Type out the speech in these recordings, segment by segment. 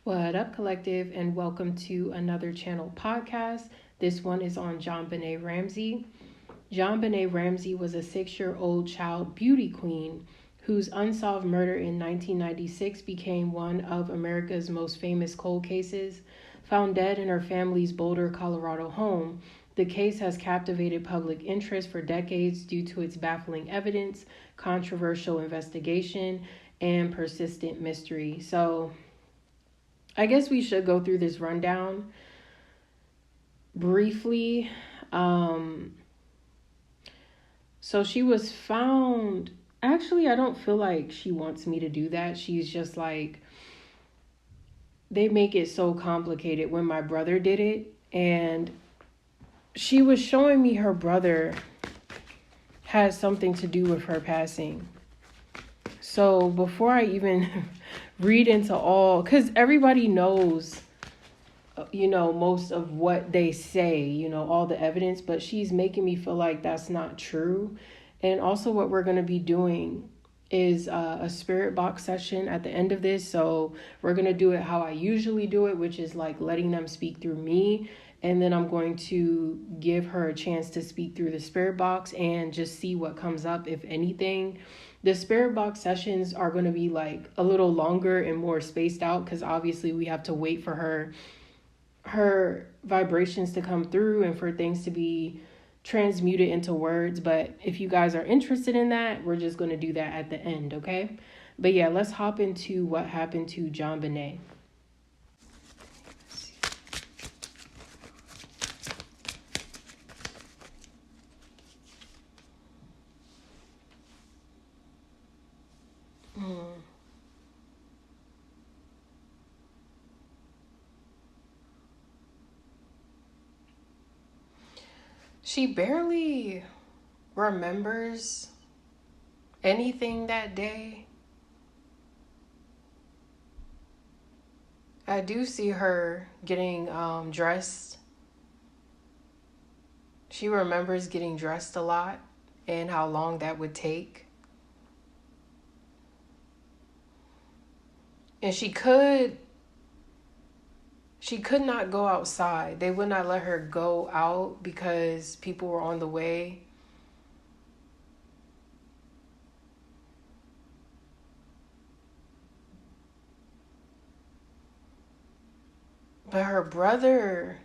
What up, collective, and welcome to another channel podcast. This one is on JonBenét Ramsey. JonBenét Ramsey was a 6-year-old child beauty queen whose unsolved murder in 1996 became one of America's most famous cold cases. Found dead in her family's Boulder, Colorado home, the case has captivated public interest for decades due to its baffling evidence, controversial investigation, and persistent mystery. So, I guess we should go through this rundown briefly. So she was found. Actually, I don't feel like she wants me to do that. She's just like, they make it so complicated when my brother did it. And she was showing me her brother had something to do with her passing. So before I even read into all, because everybody knows, most of what they say, all the evidence, but she's making me feel like that's not true. And also what we're going to be doing is a spirit box session at the end of this. So we're going to do it how I usually do it, which is like letting them speak through me. And then I'm going to give her a chance to speak through the spirit box and just see what comes up, if anything. The spirit box sessions are going to be like a little longer and more spaced out because obviously we have to wait for her vibrations to come through and for things to be transmuted into words. But if you guys are interested in that, we're just going to do that at the end, okay? But yeah, let's hop into what happened to JonBenét. She barely remembers anything that day. I do see her getting dressed. She remembers getting dressed a lot and how long that would take. And she could not go outside. They would not let her go out because people were on the way. But her brother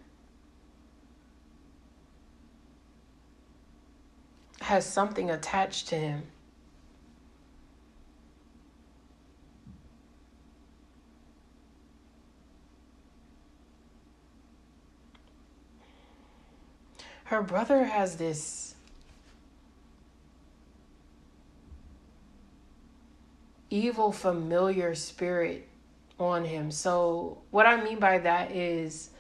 has something attached to him. Her brother has this evil familiar spirit on him. So what I mean by that is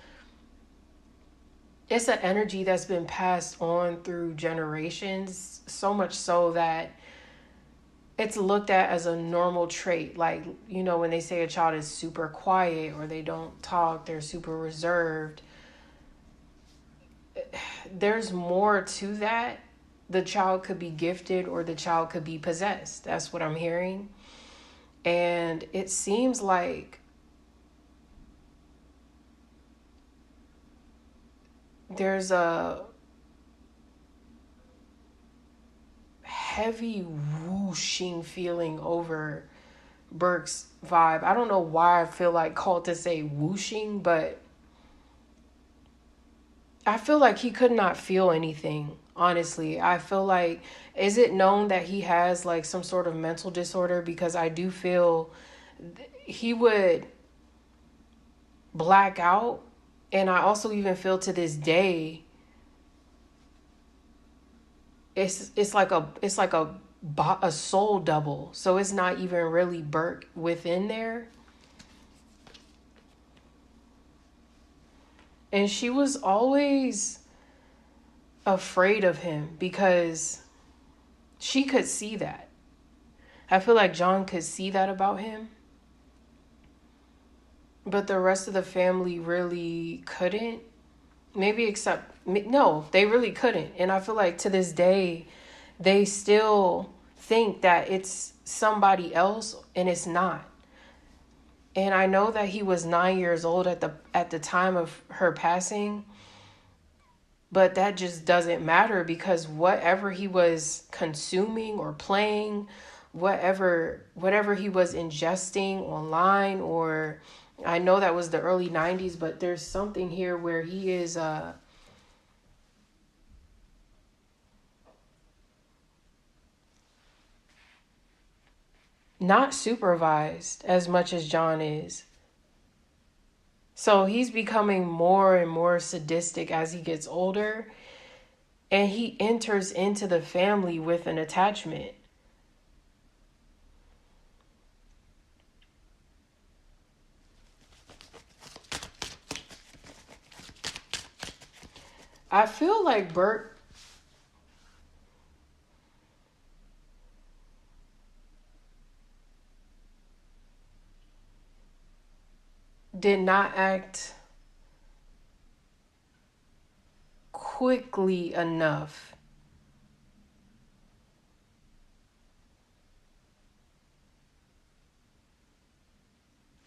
it's an energy that's been passed on through generations, so much so that it's looked at as a normal trait. Like, when they say a child is super quiet or they don't talk, they're super reserved. There's more to that. The child could be gifted or the child could be possessed. That's what I'm hearing. And it seems like there's a heavy whooshing feeling over Burke's vibe. I don't know why I feel like called to say whooshing, but I feel like he could not feel anything, honestly. I feel like, is it known that he has like some sort of mental disorder? Because I do feel he would black out. And I also even feel to this day, it's like a soul double. So it's not even really Burke within there. And she was always afraid of him because she could see that. I feel like John could see that about him. But the rest of the family really couldn't. No, they really couldn't. And I feel like to this day, they still think that it's somebody else and it's not. And I know that he was 9 years old at the time of her passing. But that just doesn't matter, because whatever he was consuming or playing, whatever he was ingesting online, or I know that was the early 90s, but there's something here where he is not supervised as much as John is. So he's becoming more and more sadistic as he gets older, and he enters into the family with an attachment. I feel like Bert did not act quickly enough.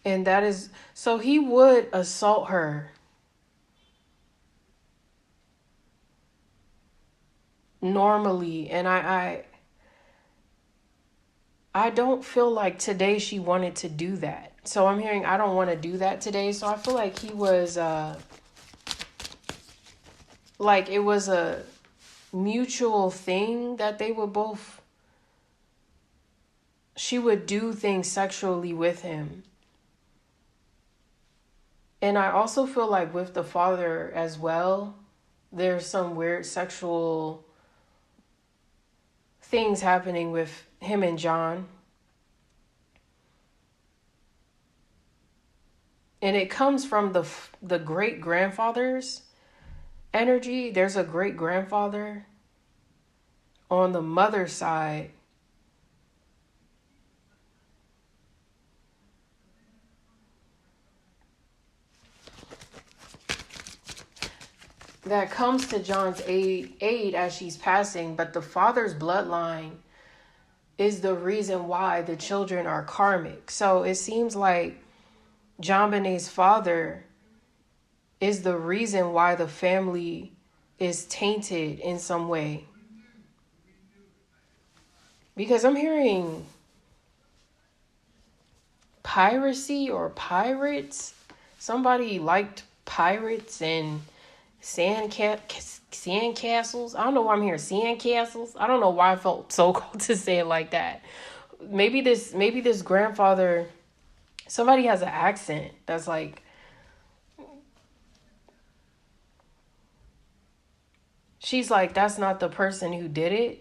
And that is, so he would assault her normally. And I don't feel like today she wanted to do that. So I'm hearing, I don't want to do that today. So I feel like he was, like it was a mutual thing that they would both, she would do things sexually with him. And I also feel like with the father as well, there's some weird sexual things happening with him and John. And it comes from the great-grandfather's energy. There's a great-grandfather on the mother's side that comes to John's aid as she's passing, but the father's bloodline is the reason why the children are karmic. So it seems like JonBenét's father is the reason why the family is tainted in some way. Because I'm hearing piracy or pirates. Somebody liked pirates and sandcastles. I don't know why I'm hearing sandcastles. I don't know why I felt so called to say it like that. Maybe this grandfather, somebody has an accent that's like, she's like, that's not the person who did it.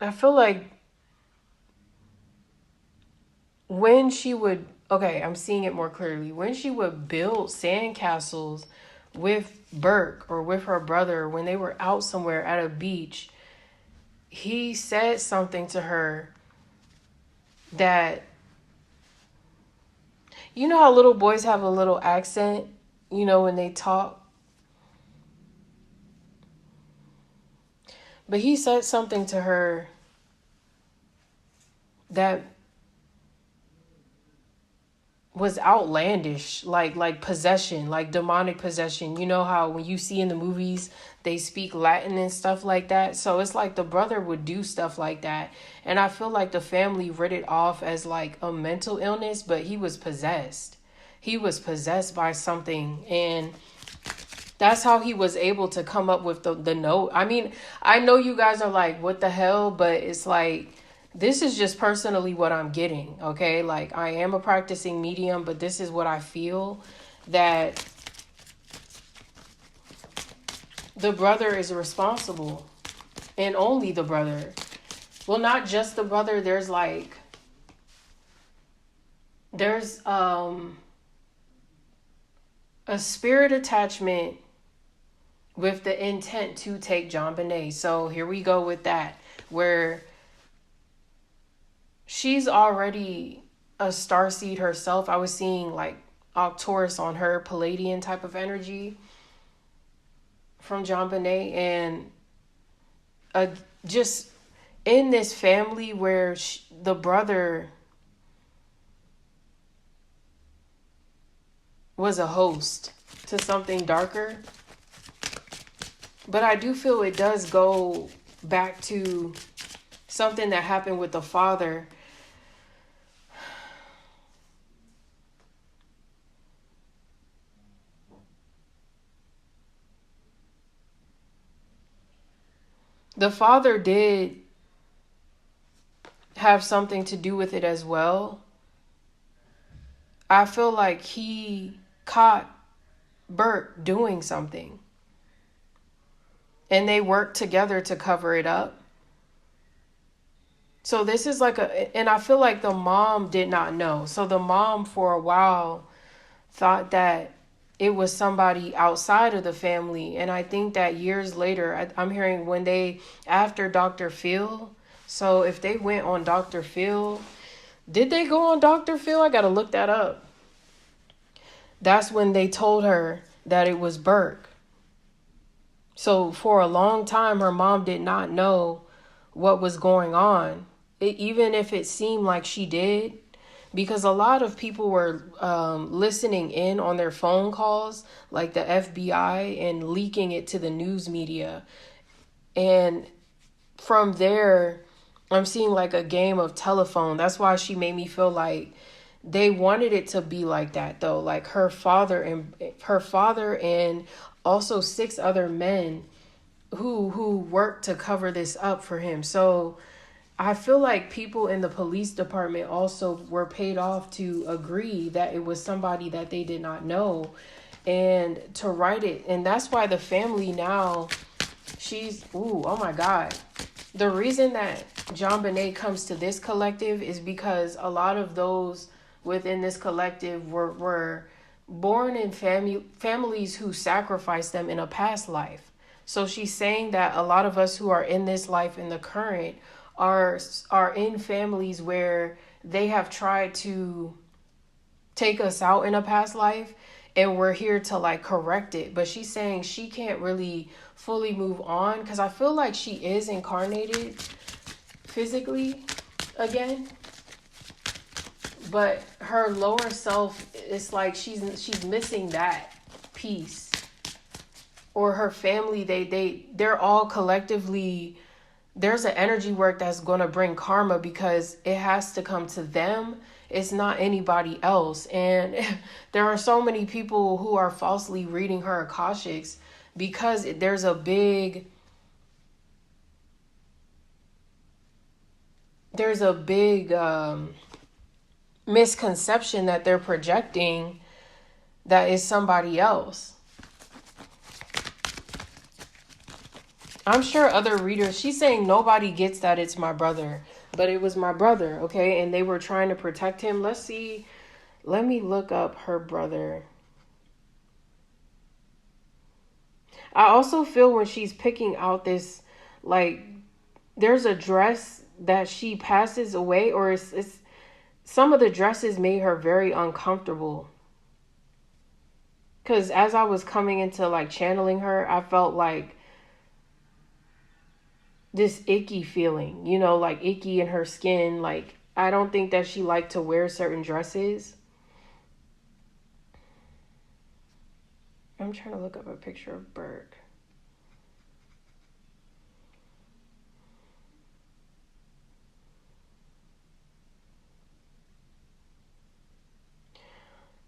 I feel like when she would, okay, I'm seeing it more clearly. When she would build sandcastles with Burke or with her brother, when they were out somewhere at a beach, he said something to her that, you know how little boys have a little accent, you know, when they talk? But he said something to her that was outlandish, like possession, like demonic possession. You know how when you see in the movies they speak Latin and stuff like that? So it's like the brother would do stuff like that. And I feel like the family writ it off as like a mental illness, but he was possessed. He was possessed by something, and that's how he was able to come up with the note. I mean, I know you guys are like, what the hell? But it's like, this is just personally what I'm getting, okay? Like, I am a practicing medium, but this is what I feel, that the brother is responsible, and only the brother. Well, not just the brother. There's a spirit attachment with the intent to take JonBenét. So here we go with that, where she's already a starseed herself. I was seeing like Taurus on her, Palladian type of energy from JonBenét. And just in this family where the brother was a host to something darker. But I do feel it does go back to something that happened with the father. The father did have something to do with it as well. I feel like he caught Bert doing something. And they worked together to cover it up. So this is like and I feel like the mom did not know. So the mom for a while thought that it was somebody outside of the family. And I think that years later, I'm hearing after Dr. Phil. So if they went on Dr. Phil, did they go on Dr. Phil? I got to look that up. That's when they told her that it was Burke. So for a long time, her mom did not know what was going on, even if it seemed like she did, because a lot of people were listening in on their phone calls, like the FBI, and leaking it to the news media. And from there, I'm seeing like a game of telephone. That's why she made me feel like they wanted it to be like that, though. Like her father and also 6 other men who worked to cover this up for him. So I feel like people in the police department also were paid off to agree that it was somebody that they did not know and to write it. And that's why the family now, oh my God. The reason that JonBenét comes to this collective is because a lot of those within this collective were born in families who sacrificed them in a past life. So she's saying that a lot of us who are in this life in the current are in families where they have tried to take us out in a past life, and we're here to like correct it. But she's saying she can't really fully move on because I feel like she is incarnated physically again. But her lower self, it's like she's missing that piece. Or her family, they're all collectively, there's an energy work that's going to bring karma because it has to come to them. It's not anybody else. And there are so many people who are falsely reading her Akashics because there's a big misconception that they're projecting that is somebody else. I'm sure other readers, she's saying nobody gets that it's my brother, but it was my brother, okay? And they were trying to protect him. Let's see. Let me look up her brother. I also feel when she's picking out this, like, there's a dress that she passes away, or it's some of the dresses made her very uncomfortable. Because as I was coming into, like, channeling her, I felt like this icky feeling, like icky in her skin. Like, I don't think that she liked to wear certain dresses. I'm trying to look up a picture of Burke.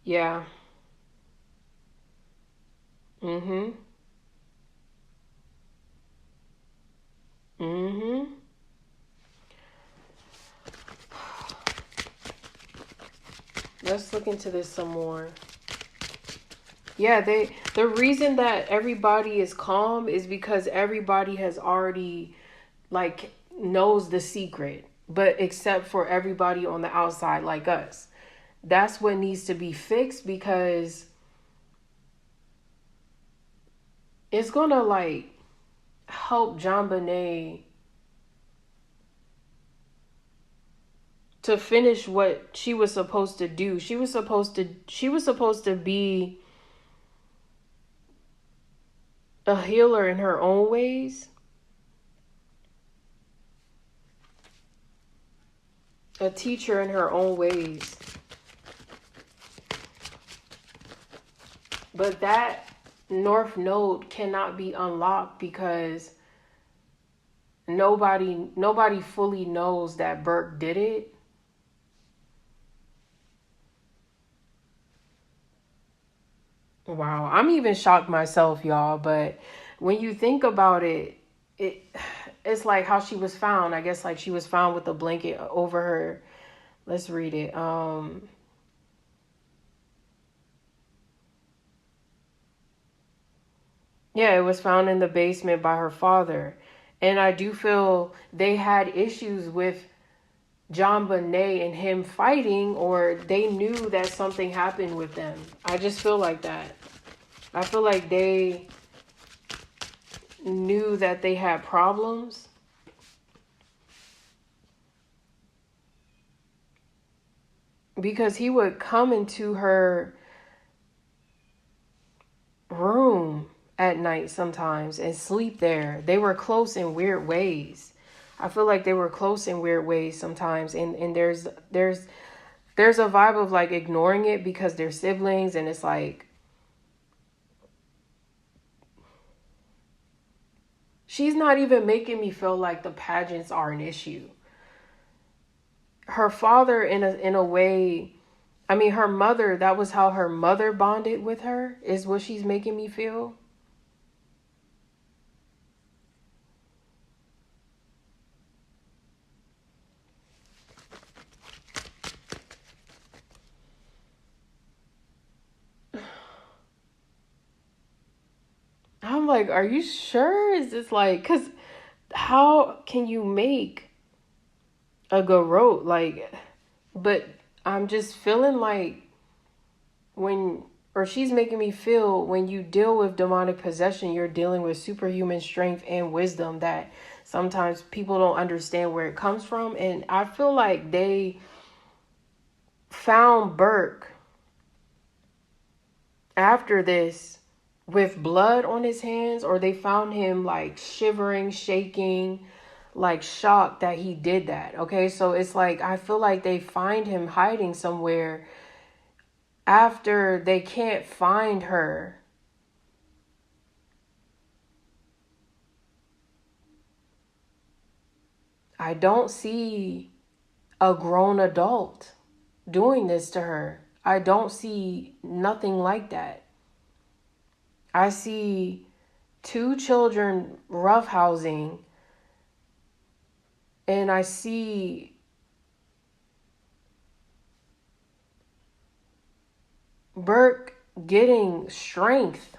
Yeah. Mm-hmm. Mm-hmm. Let's look into this some more. Yeah, the reason that everybody is calm is because everybody has already, like, knows the secret, but except for everybody on the outside like us. That's what needs to be fixed because it's gonna, like, help JonBenét to finish what she was supposed to do. She was supposed to be a healer in her own ways, a teacher in her own ways. But that North Node cannot be unlocked because nobody fully knows that Burke did it. Wow, I'm even shocked myself, y'all. But when you think about it, it's like how she was found. I guess like she was found with a blanket over her. Let's read it. Yeah, it was found in the basement by her father. And I do feel they had issues with JonBenét and him fighting, or they knew that something happened with them. I just feel like that. I feel like they knew that they had problems. Because he would come into her room at night sometimes and sleep there. They were close in weird ways. I feel like they were close in weird ways sometimes. And there's a vibe of like ignoring it because they're siblings, and it's like she's not even making me feel like the pageants are an issue. Her father, in a way, I mean, her mother, that was how her mother bonded with her, is what she's making me feel. I'm like, are you sure? Is this like, because how can you make a garrote? Like, but I'm just feeling like she's making me feel when you deal with demonic possession, you're dealing with superhuman strength and wisdom that sometimes people don't understand where it comes from. And I feel like they found Burke after this with blood on his hands, or they found him like shivering, shaking, like shocked that he did that. Okay, so it's like I feel like they find him hiding somewhere after they can't find her. I don't see a grown adult doing this to her. I don't see nothing like that. I see 2 children roughhousing, and I see Burke getting strength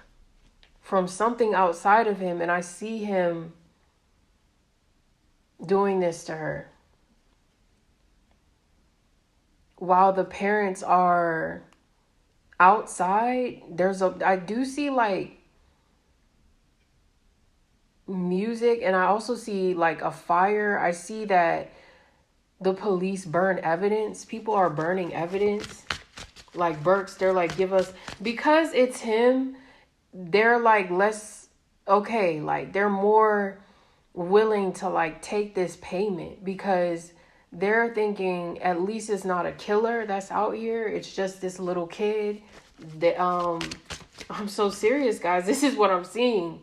from something outside of him, and I see him doing this to her while the parents are outside. I do see like music, and I also see like a fire. I see that the police burn evidence. People are burning evidence. Like Burke's, they're like, give us, because it's him, they're like less, okay, like they're more willing to like take this payment because they're thinking at least it's not a killer that's out here. It's just this little kid that, I'm so serious, guys. This is what I'm seeing.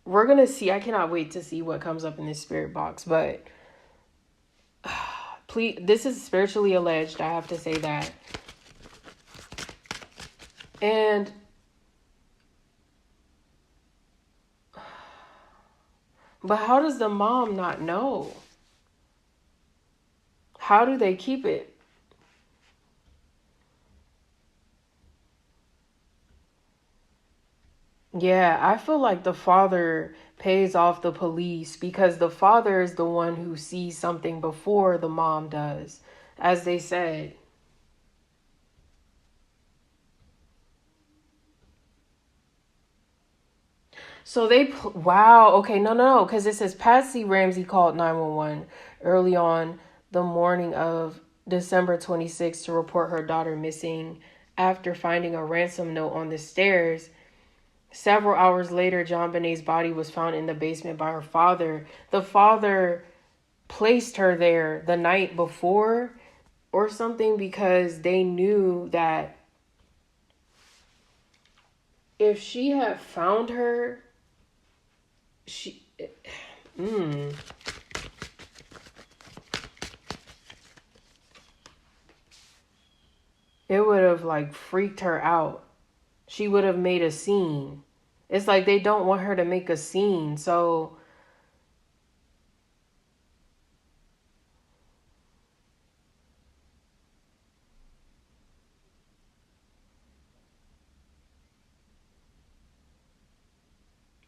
We're going to see. I cannot wait to see what comes up in this spirit box, but please, this is spiritually alleged. I have to say that. And but how does the mom not know? How do they keep it? Yeah, I feel like the father pays off the police because the father is the one who sees something before the mom does, as they said. So wow, okay, no, because it says Patsy Ramsey called 911 early on. the morning of December 26th to report her daughter missing after finding a ransom note on the stairs. Several hours later, JonBenét's body was found in the basement by her father. The father placed her there the night before or something because they knew that if she had found her, it would have like freaked her out. She would have made a scene. It's like they don't want her to make a scene. So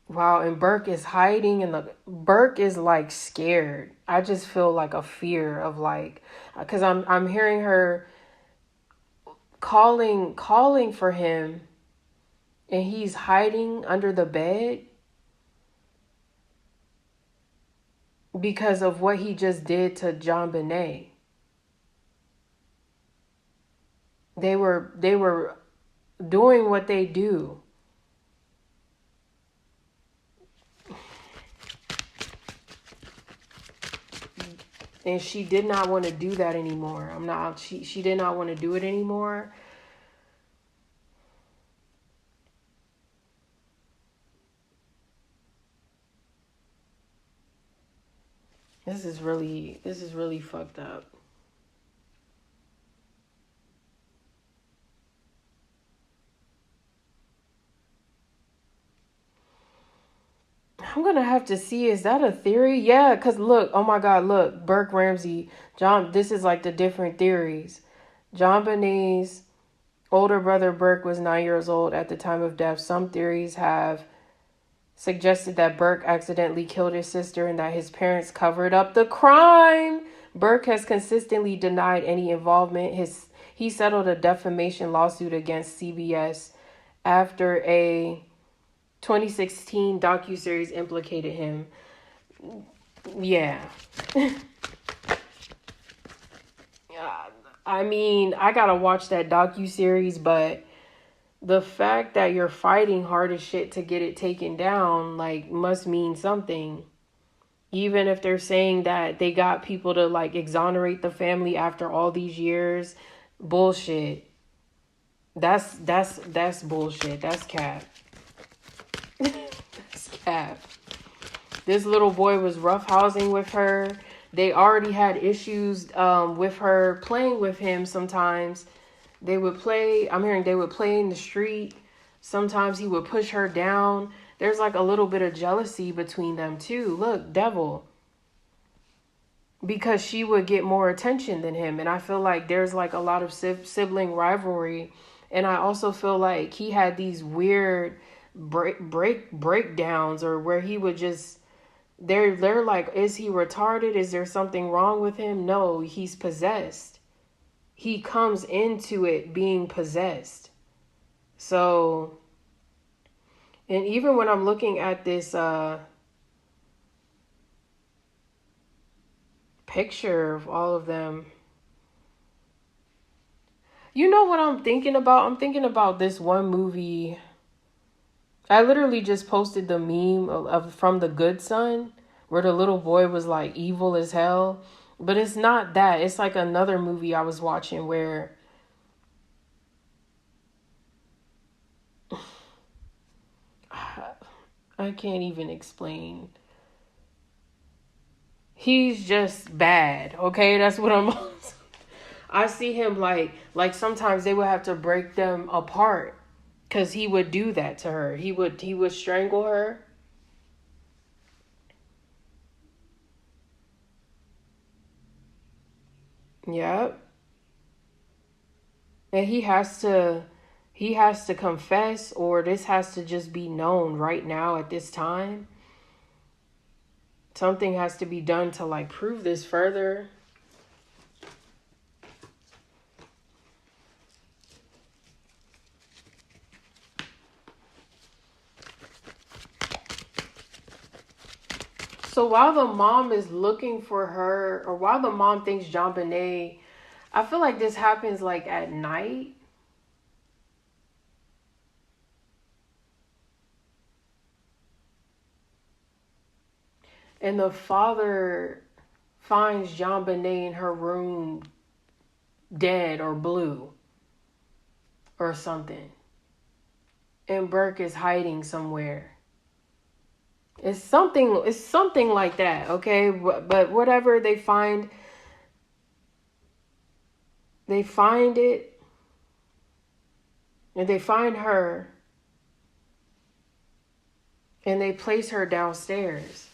wow, and Burke is hiding and Burke is like scared. I just feel like a fear of like, because I'm hearing her calling for him, and he's hiding under the bed because of what he just did to JonBenét. They were doing what they do. And she did not want to do that anymore. She did not want to do it anymore. This is really fucked up. I'm going to have to see, is that a theory? Yeah, because look, oh my God, look, Burke Ramsey, this is like the different theories. JonBenét's older brother Burke was 9 years old at the time of death. Some theories have suggested that Burke accidentally killed his sister and that his parents covered up the crime. Burke has consistently denied any involvement. He settled a defamation lawsuit against CBS after a 2016 docuseries implicated him. Yeah. I mean, I gotta watch that docuseries, but the fact that you're fighting hard as shit to get it taken down, like, must mean something. Even if they're saying that they got people to, like, exonerate the family after all these years, bullshit. That's bullshit. That's cap. That's cap. This little boy was roughhousing with her. They already had issues with her playing with him sometimes. They would play in the street. Sometimes he would push her down. There's like a little bit of jealousy between them too. Look, devil. Because she would get more attention than him. And I feel like there's like a lot of sibling rivalry. And I also feel like he had these weird breakdowns, or where he would just, they're like, is he retarded? Is there something wrong with him? No, he's possessed. He comes into it being possessed. So, and even when I'm looking at this picture of all of them, you know what I'm thinking about? I'm thinking about this one movie. I literally just posted the meme of from The Good Son, where the little boy was like evil as hell. But it's not that. It's like another movie I was watching where I can't even explain. He's just bad, okay? That's what I see him like sometimes they would have to break them apart because he would do that to her. He would strangle her. Yep. And he has to confess, or this has to just be known right now at this time. Something has to be done to like prove this further. So while the mom is looking for her, or while the mom thinks JonBenét, I feel like this happens like at night. And the father finds JonBenét in her room dead or blue or something. And Burke is hiding somewhere. It's something like that, okay? But whatever, they find it, and they find her, and they place her downstairs.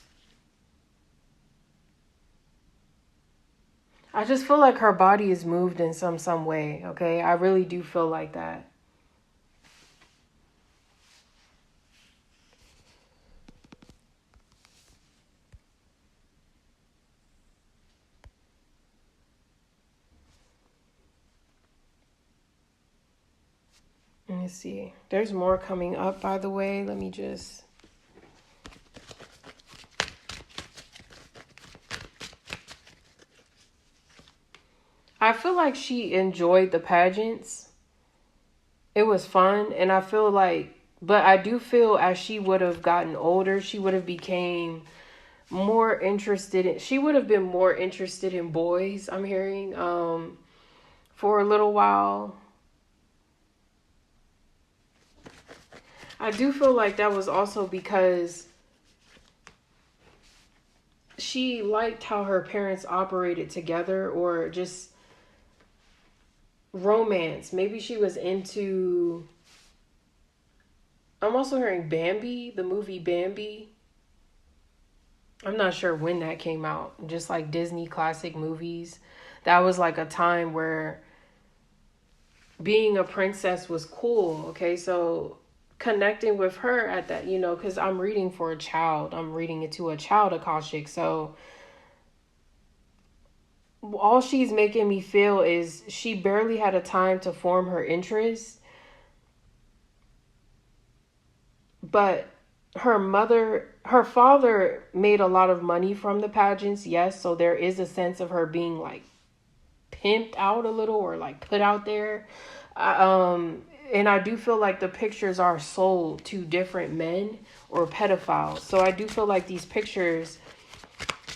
I just feel like her body is moved in some way, okay? I really do feel like that. Let me see. There's more coming up, by the way. Let me just... I feel like she enjoyed the pageants. It was fun. And I feel like... But I do feel as she would have gotten older, she would have became more interested in... She would have been more interested in boys, I'm hearing, for a little while. I do feel like that was also because she liked how her parents operated together, or just romance. Maybe she was into... I'm also hearing Bambi, the movie Bambi. I'm not sure when that came out. Just like Disney classic movies. That was like a time where being a princess was cool. Okay, so connecting with her at that, because I'm reading for a child. I'm reading it to a child Akashic. So all she's making me feel is she barely had a time to form her interest. But her father made a lot of money from the pageants. Yes. So there is a sense of her being like pimped out a little, or like put out there. And I do feel like the pictures are sold to different men or pedophiles. So I do feel like these pictures,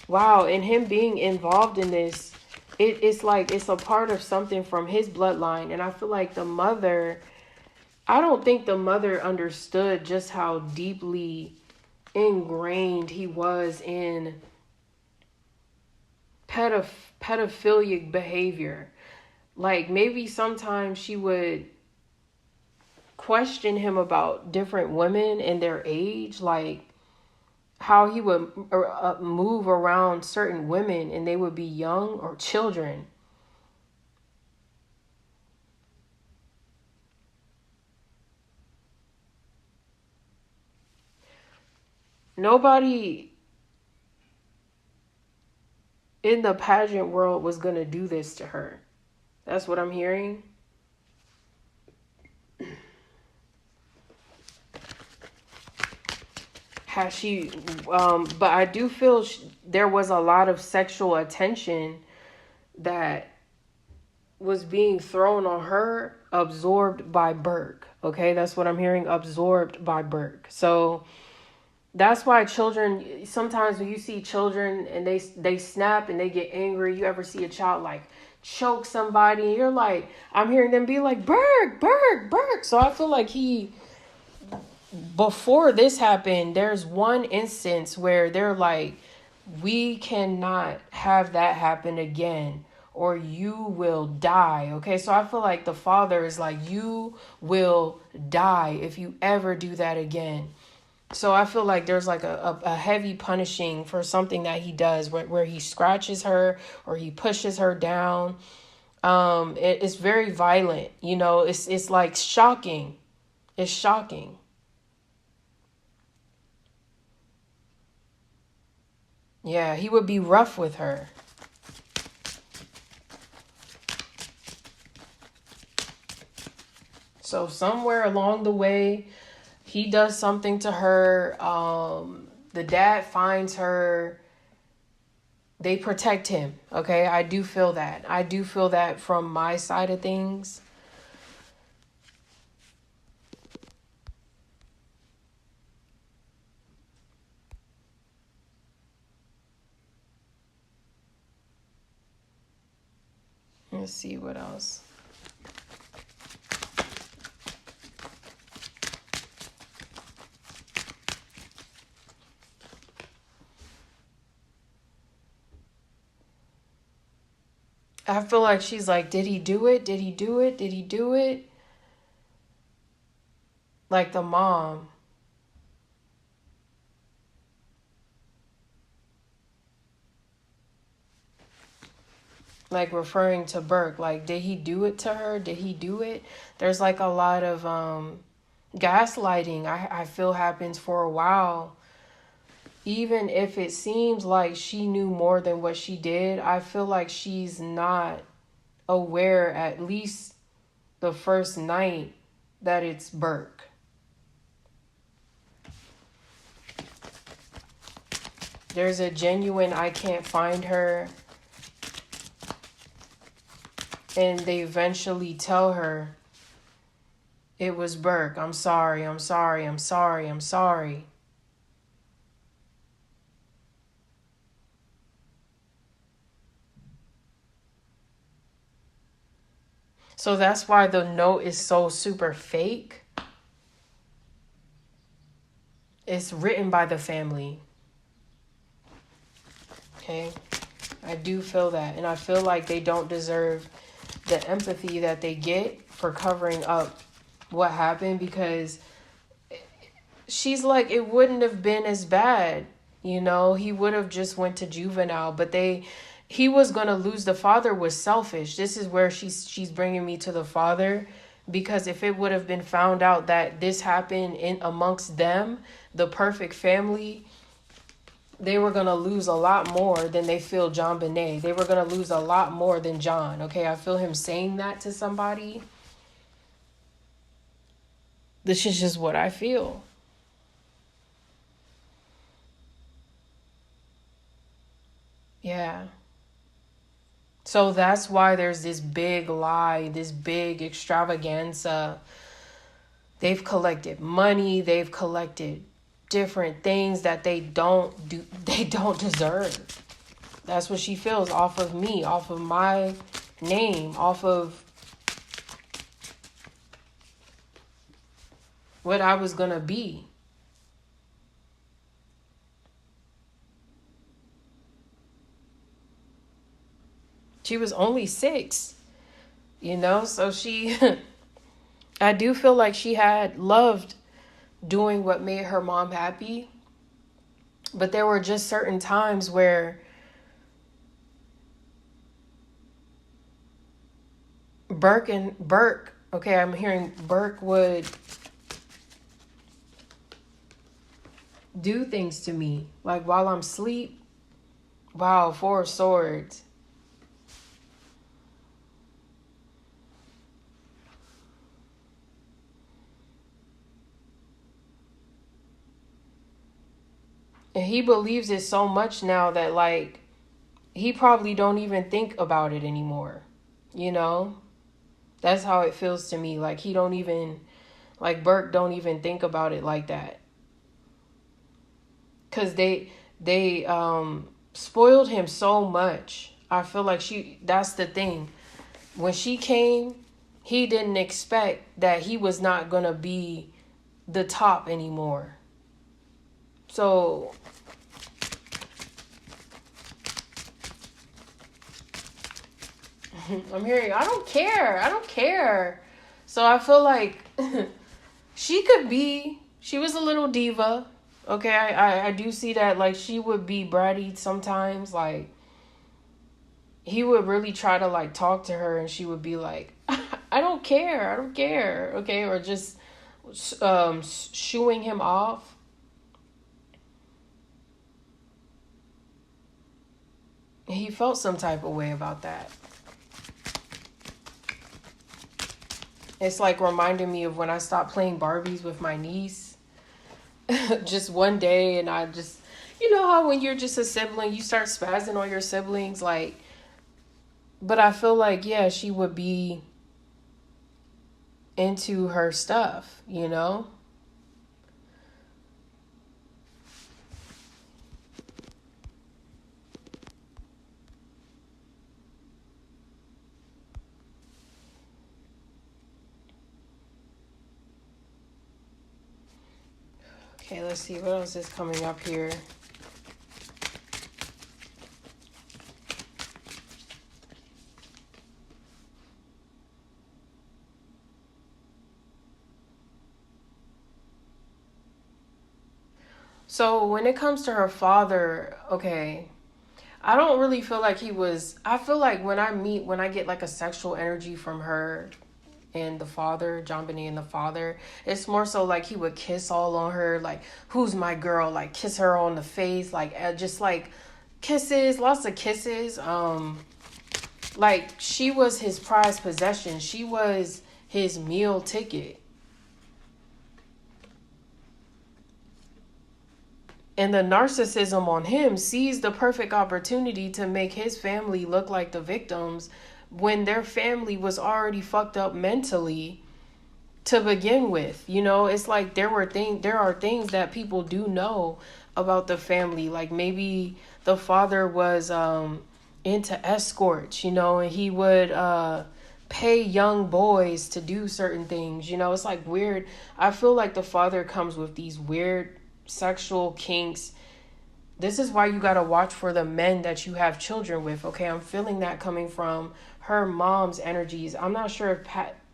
wow, and him being involved in this, it's like it's a part of something from his bloodline. And I feel like I don't think the mother understood just how deeply ingrained he was in pedophilic behavior. Like maybe sometimes she would question him about different women and their age, like how he would move around certain women and they would be young or children. Nobody in the pageant world was going to do this to her. That's what I'm hearing. Has she, but I do feel there was a lot of sexual attention that was being thrown on her, absorbed by Burke. Okay, that's what I'm hearing, absorbed by Burke. So that's why children, sometimes when you see children and they snap and they get angry, you ever see a child like choke somebody, and you're like, I'm hearing them be like, Burke, Burke, Burke. So I feel like before this happened, there's one instance where they're like, we cannot have that happen again, or you will die. Okay, so I feel like the father is like, you will die if you ever do that again. So I feel like there's like a heavy punishing for something that he does where he scratches her or he pushes her down. It's very violent, it's like shocking. It's shocking. Yeah, he would be rough with her. So somewhere along the way, he does something to her. The dad finds her they protect him. Okay, I do feel that. I do feel that from my side of things. Let's see what else. I feel like she's like, did he do it? Did he do it? Did he do it? Like the mom. Like referring to Burke. Like, did he do it to her? Did he do it? There's like a lot of gaslighting I feel happens for a while. Even if it seems like she knew more than what she did, I feel like she's not aware, at least the first night, that it's Burke. There's a genuine, I can't find her. And they eventually tell her, it was Burke. I'm sorry, I'm sorry, I'm sorry, I'm sorry. So that's why the note is so super fake. It's written by the family. Okay? I do feel that. And I feel like they don't deserve the empathy that they get for covering up what happened, because she's like, it wouldn't have been as bad. You know, he would have just went to juvenile, but he was going to lose. The father was selfish. This is where she's bringing me to the father, because if it would have been found out that this happened in amongst them, the perfect family, they were going to lose a lot more than they feel JonBenét. They were going to lose a lot more than John. Okay, I feel him saying that to somebody. This is just what I feel. Yeah. So that's why there's this big lie, this big extravaganza. They've collected money, they've collected different things that they don't deserve. That's what she feels, off of me, off of my name, off of what I was gonna be. She was only 6, you know, so I do feel like she had loved doing what made her mom happy. But there were just certain times where Burke, okay, I'm hearing Burke would do things to me. Like while I'm asleep. Wow, 4 of Swords. And he believes it so much now that, like, he probably don't even think about it anymore. You know? That's how it feels to me. Like, he don't even, like, Burke don't even think about it like that. Because they spoiled him so much. I feel like that's the thing. When she came, he didn't expect that he was not going to be the top anymore. So I'm hearing, I don't care. So I feel like she was a little diva. Okay, I do see that. Like, she would be bratty sometimes. Like, he would really try to, like, talk to her, and she would be like, I don't care. Okay, or just shooing him off. He felt some type of way about that. It's like reminding me of when I stopped playing Barbies with my niece. Just one day, and I just You know how when you're just a sibling, you start spazzing on your siblings, like, but I feel like, yeah, she would be into her stuff, you know? Okay, let's see what else is coming up here. So when it comes to her father, okay, I don't really feel like he was. I feel like when I get like a sexual energy from her and the father, JonBenét and the father, it's more so like he would kiss all on her, like, who's my girl, like kiss her on the face, like just like kisses, lots of kisses. Like she was his prized possession. She was his meal ticket. And the narcissism on him sees the perfect opportunity to make his family look like the victims when their family was already fucked up mentally to begin with. You know, it's like there are things that people do know about the family. Like maybe the father was into escorts, you know, and he would pay young boys to do certain things. You know, it's like weird. I feel like the father comes with these weird sexual kinks. This is why you got to watch for the men that you have children with. Okay, I'm feeling that coming from her mom's energies. I'm not sure if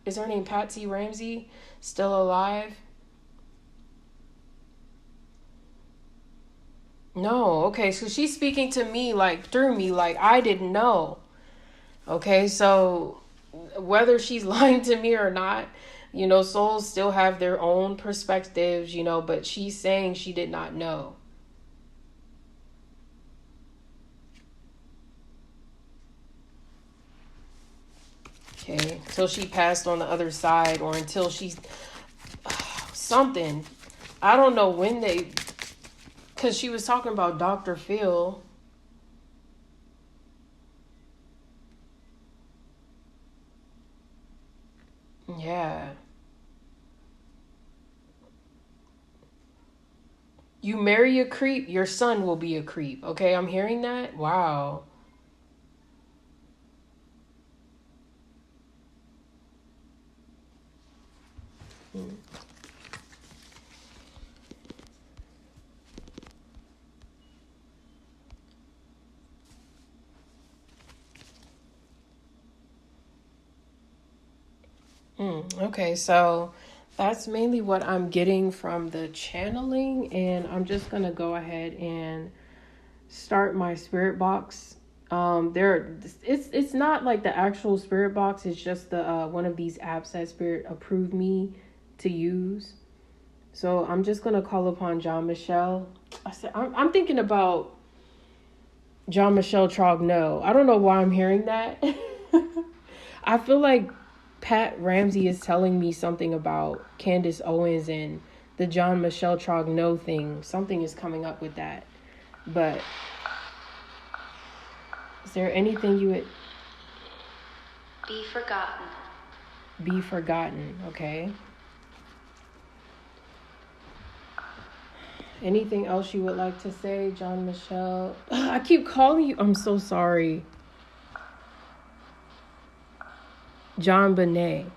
is her name Patsy Ramsey still alive? No. Okay, so she's speaking to me like through me, like I didn't know. Okay, so whether she's lying to me or not, you know, souls still have their own perspectives, you know, but she's saying she did not know. Okay, until she passed on the other side, or until she's something. I don't know when they, because she was talking about Dr. Phil. Yeah. You marry a creep, your son will be a creep. Okay, I'm hearing that. Wow. Okay, so that's mainly what I'm getting from the channeling, and I'm just gonna go ahead and start my spirit box. It's not like the actual spirit box. It's just the one of these apps that Spirit approved me to use. So I'm just gonna call upon John Michelle. I'm thinking about John Michelle Trogno. I don't know why I'm hearing that. I feel like Pat Ramsey is telling me something about Candace Owens and the John Michelle Trogno thing. Something is coming up with that. But is there anything you would... Be forgotten. Be forgotten, okay. Anything else you would like to say, John Michelle? I keep calling you. I'm so sorry. JonBenét.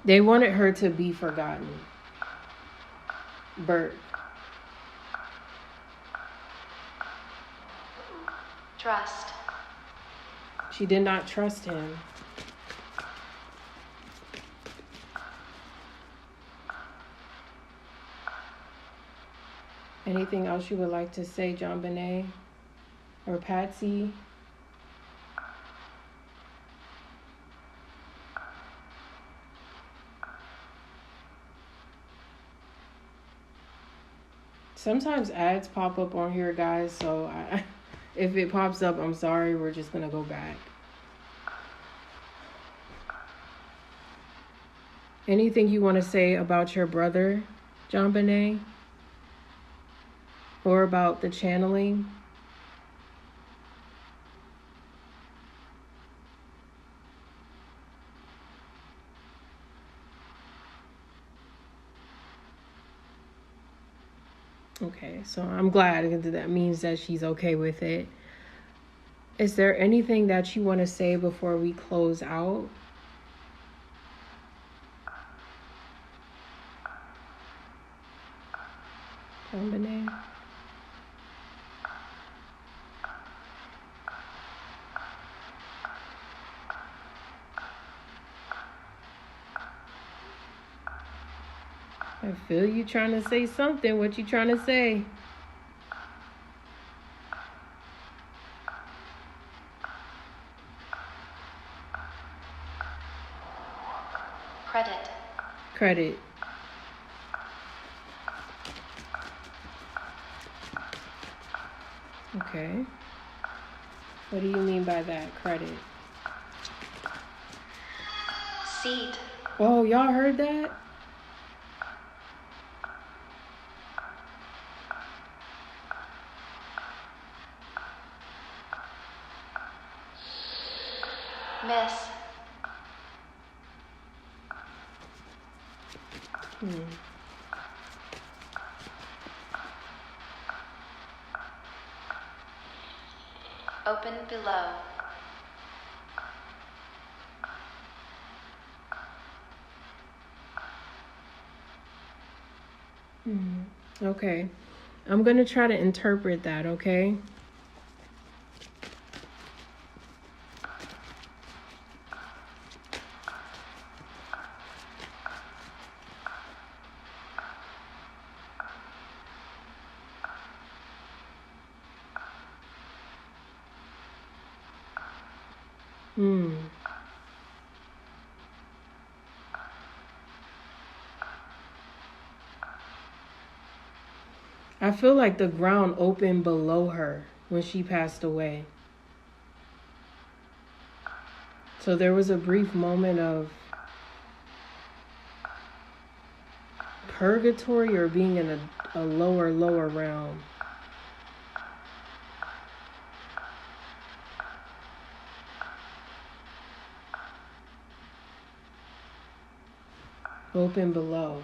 They wanted her to be forgotten. Bert. Trust. She did not trust him. Anything else you would like to say, JonBenét? Or Patsy? Sometimes ads pop up on here, guys, so if it pops up, I'm sorry. We're just going to go back. Anything you want to say about your brother, JonBenét? Or about the channeling? Okay, so I'm glad that means that she's okay with it. Is there anything that you want to say before we close out? JonBenét? I feel you trying to say something. What you trying to say? Credit. Credit. Okay. What do you mean by that, credit? Seed. Oh, y'all heard that? Miss. Open below. Okay. I'm going to try to interpret that, okay? I feel like the ground opened below her when she passed away. So there was a brief moment of purgatory or being in a lower realm. Open below.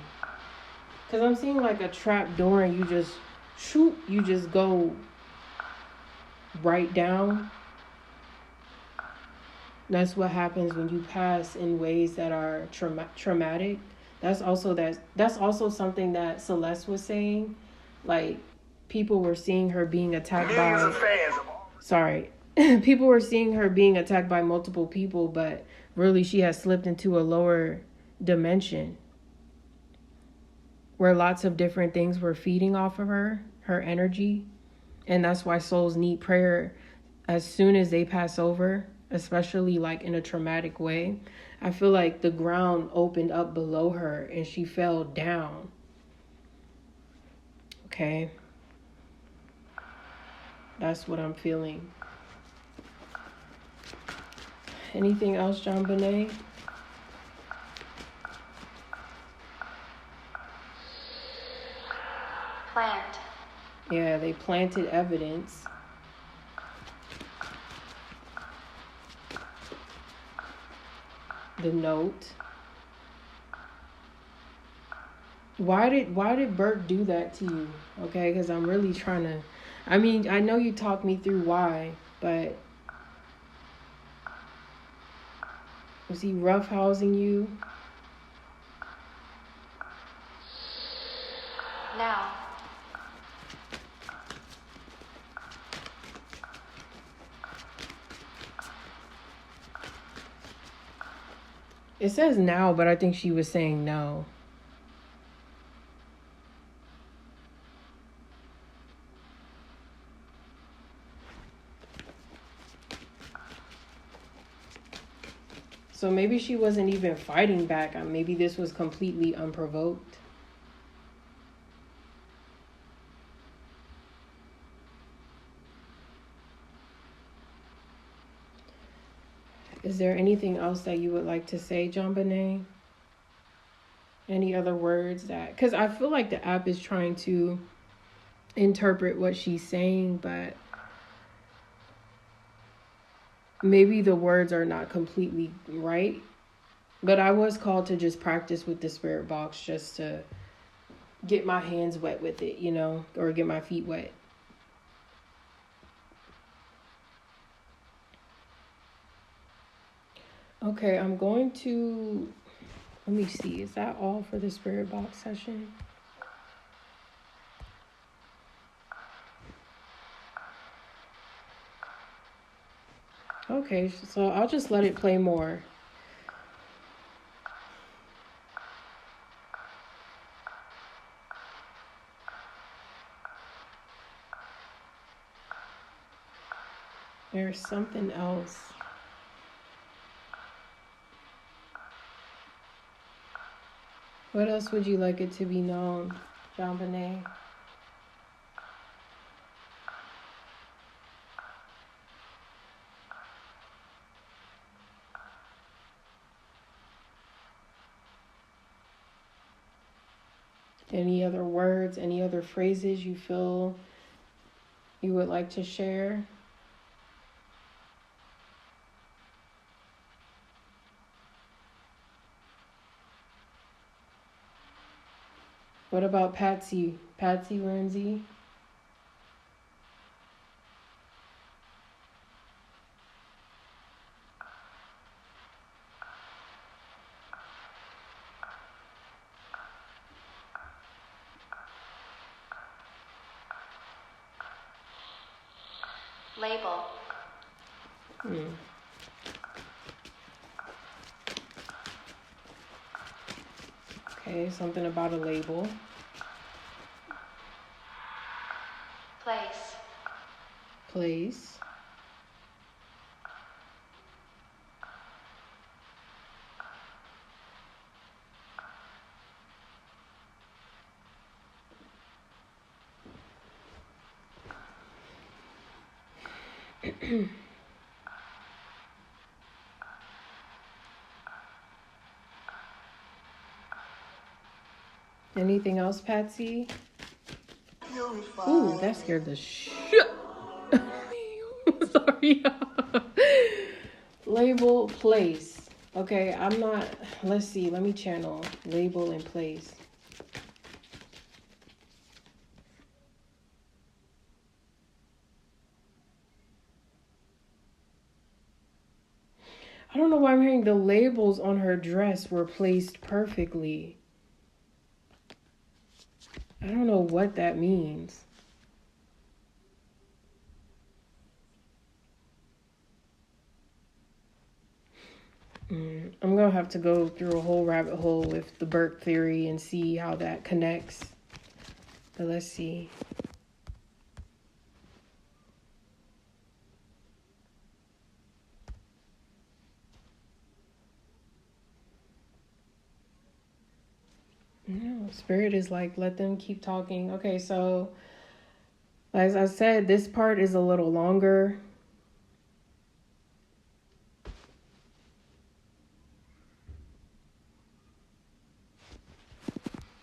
Because I'm seeing like a trap door and you just shoot, you just go right down. That's what happens when you pass in ways that are traumatic. That's also something that Celeste was saying. Like, people were seeing her being attacked people were seeing her being attacked by multiple people, but really she has slipped into a lower dimension where lots of different things were feeding off of her energy. And that's why souls need prayer as soon as they pass over, especially like in a traumatic way. I feel like the ground opened up below her and she fell down. Okay. That's what I'm feeling. Anything else, JonBenét? Plant. Yeah, they planted evidence. The note. Why did Bert do that to you? Okay, because I'm really trying to. I mean, I know you talked me through why, but was he roughhousing you? Now. It says now, but I think she was saying no. So maybe she wasn't even fighting back. Maybe this was completely unprovoked. Is there anything else that you would like to say, JonBenét? Any other words that, because I feel like the app is trying to interpret what she's saying, but maybe the words are not completely right. But I was called to just practice with the spirit box, just to get my hands wet with it, you know, or get my feet wet. Okay, I'm going to, let me see, is that all for the spirit box session? Okay, so I'll just let it play more. There's something else. What else would you like it to be known, JonBenét? Any other words, any other phrases you feel you would like to share? What about Patsy Ramsey? Label. Okay, something about a label. Place. Place. Anything else, Patsy? Ooh, that scared the shit. Sorry. Label, place. Okay, I'm not, let's see, let me channel label and place. I don't know why I'm hearing the labels on her dress were placed perfectly. I don't know what that means. I'm going to have to go through a whole rabbit hole with the Burke theory and see how that connects. But let's see. No, Spirit is like, let them keep talking. Okay, so as I said, this part is a little longer.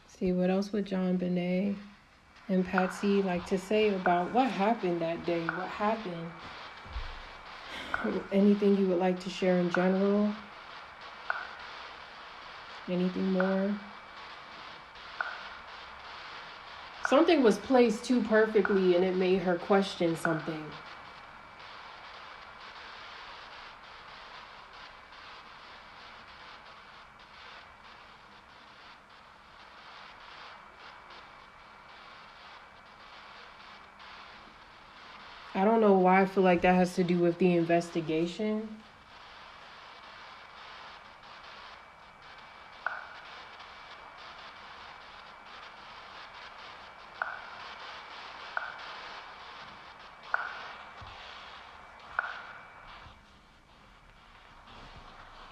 See, what else would JonBenét and Patsy like to say about what happened that day? What happened? Anything you would like to share in general? Anything more? Something was placed too perfectly and it made her question something. I don't know why I feel like that has to do with the investigation.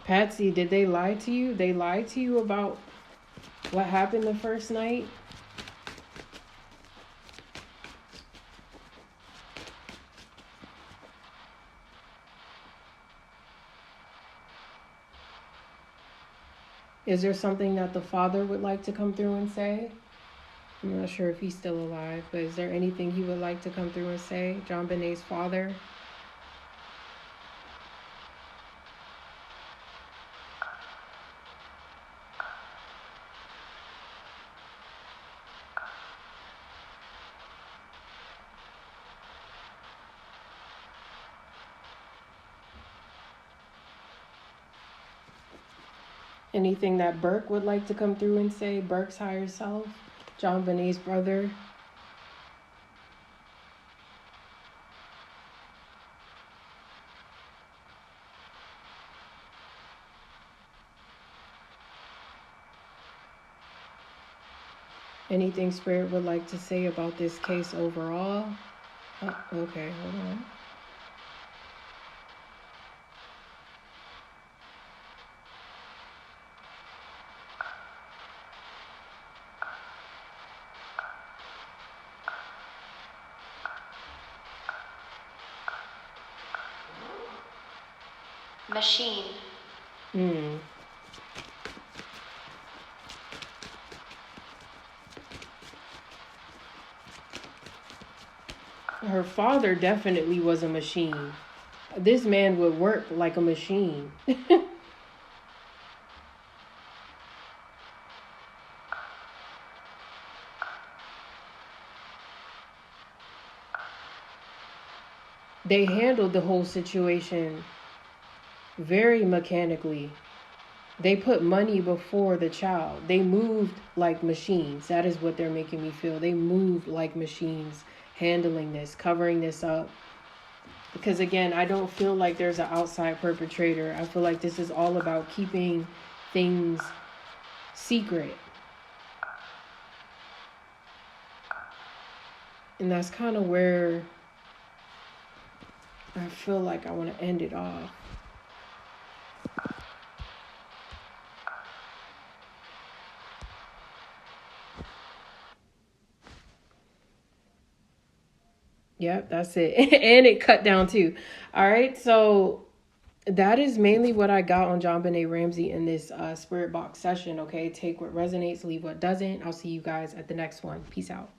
Patsy, did they lie to you? They lied to you about what happened the first night? Is there something that the father would like to come through and say? I'm not sure if he's still alive, but is there anything he would like to come through and say? JonBenét's father? Anything that Burke would like to come through and say? Burke's higher self? JonBenét's brother? Anything Spirit would like to say about this case overall? Oh, okay, hold on. Machine. Her father definitely was a machine. This man would work like a machine. They handled the whole situation very mechanically. They put money before the child. They moved like machines. That is what they're making me feel. They moved like machines, handling this, covering this up. Because again, I don't feel like there's an outside perpetrator. I feel like this is all about keeping things secret. And that's kind of where I feel like I want to end it off. Yep, that's it. And it cut down too. All right, so that is mainly what I got on JonBenét Ramsey in this spirit box session. Okay, take what resonates, leave what doesn't. I'll see you guys at the next one. Peace out.